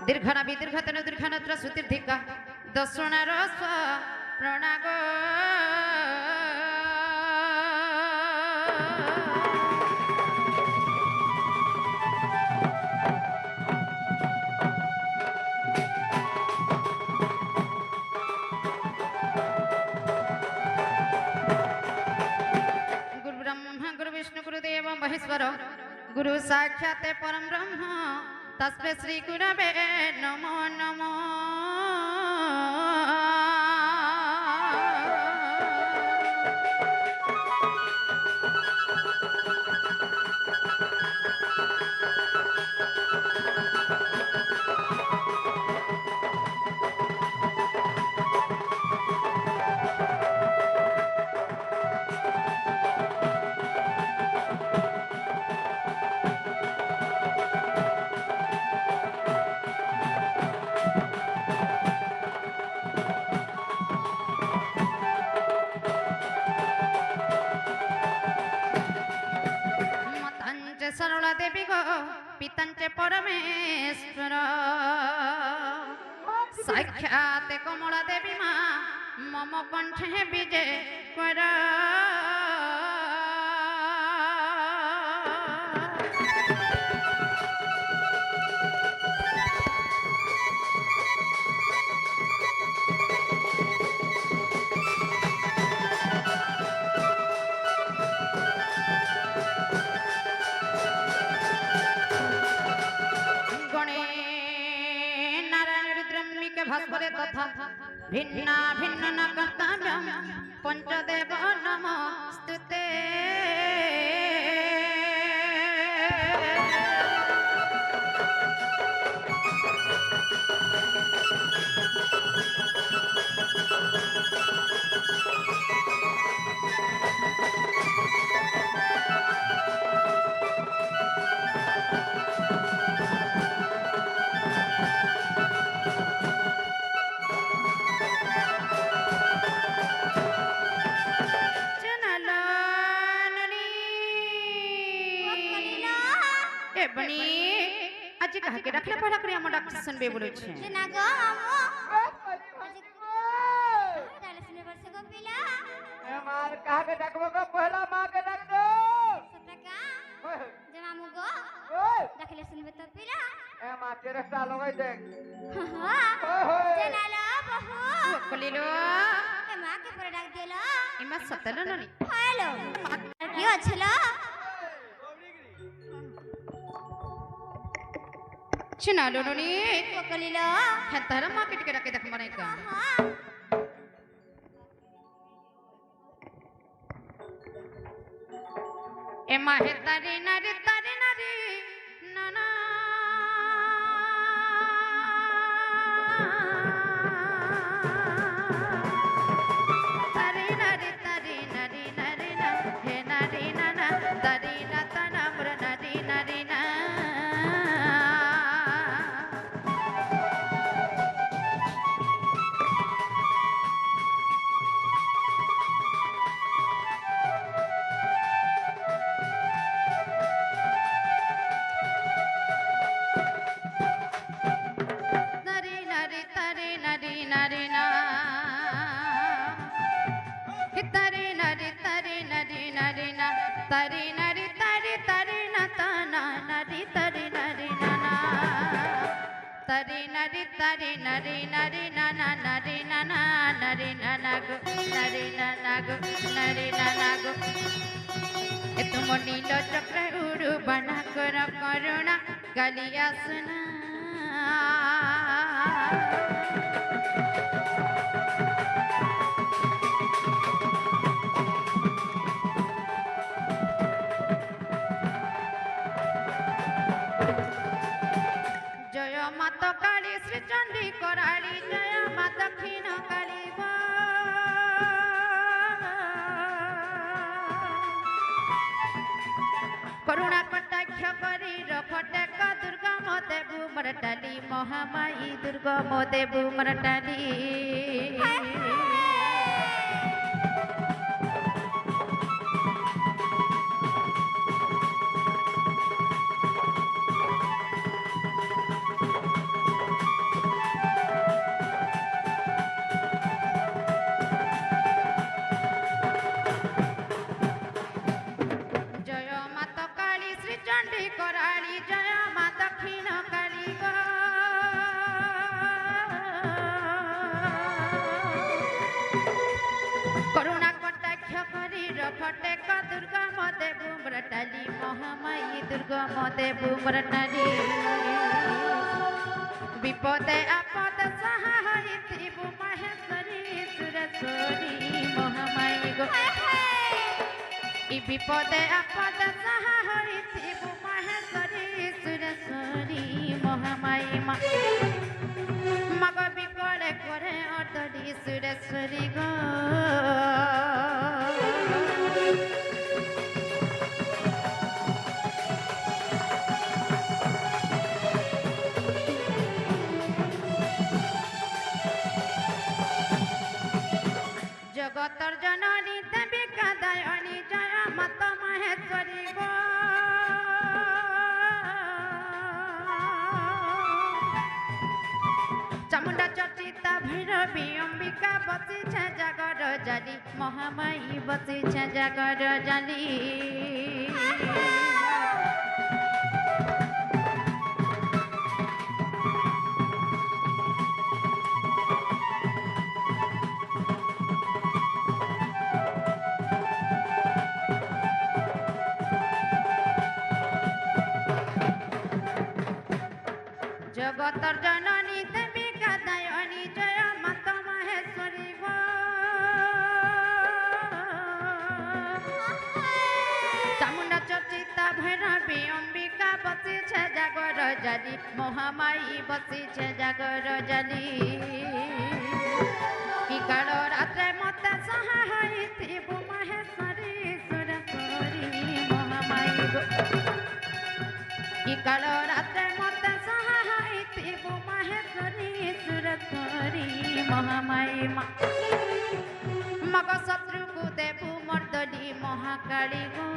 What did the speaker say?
দীর্ঘনা বিদীর্ঘতন দীর্ঘনত্র সুতীর্ধিকা দর্শনার প্রণাগ গুরু ব্রহ্মা গুরু বিষ্ণু গুরুদেব মহেশ্বর গুরু সাক্ষাৎ পরম ব্রহ্ম তস্মৈ শ্রী গুরবে নমো নমো। सरला देवी गो पितांचे परमेश्वर साक्षात कमला देवी माँ मम कंठे विजय कर। भास्करे तथा भिन्ना भिन्न न कर्तव्यं पंचदेव नमोस्तुते। আজি কাকে রাখলে পড়া করে আমার ডাক্তার শুনবে বলেছে না গো তাহলে শুনে বলছে গো পিলা আমার কাকে ডাকবো গো পহলা মাকে ডাক দো সতকা যে মামু গো ডাকলে শুনবে তো পিলা এ মা তেরে সাল হই দেখ যে নালা বহু কলিলো এ মাকে পরে ডাক দিলো ইমা সতল ননি হ্যালো কি হচ্ছিল চিনালো ননি কলিলো হ্যাঁ তারা মাকে টিকে ডাকে দেখ মানে কা এ মা হে তারে নারে না না तरे नरे तरे तरे न तना नरे तरे नरे नना तरे नरे तरे नरे नरे नना नरे नना नरे नना गो नरे नना गो नरे नना गो ए तुम नील चक्र उड़ु बना कर करुणा गलिया सुना जय माता काली श्री चंडी कराली जय माता दक्षिण काली करुणा कटाक्ष करी रखटेक दुर्गा मोदेबु मरटाली महामाई दुर्गा मोदेबु मरटाली করটালি মহামায়ী দুর্গম দেবু মরটালি বিপদে আপদে সাহা হইতিবু মহেশ্বরী সুরেশ্বরী মহামায়ী গো ই বিপদে আপদে সাহা হইতিবু মহেশ্বরী সুরেশ্বরী মহামায়ী মা মগ বিকলে করে অর্ধরি সুরেশ্বরী গো জগতর জননী দেবী কাদায়নী জয় মাত মহেশ্বরী গো চামুন্ডা চর্চিতা ভৈরবী অম্বিকা বসিছে জাগর জালি মহামায়ী বসিছে জাগর জালি জগতর জননী দেবী কাদায়নী জয় মাত মহেশ্বরী গো চামুন্ডা চর্চিতা ভৈরবী অম্বিকা বসিছে জাগর জালি মহামায়ী বসিছে জাগর জালি কি কাল রাত্রে মতে সাহা হইতিবু মহেশ্বরী সুরেশ্বরী মহামায়ী গো কি কাল রাত্রে মতে সাহা হইতিবু মহেশ্বরী সুরেশ্বরী মহামায়ী মা মগ শত্রুকু দেবু মর্দনী মহাকালী গো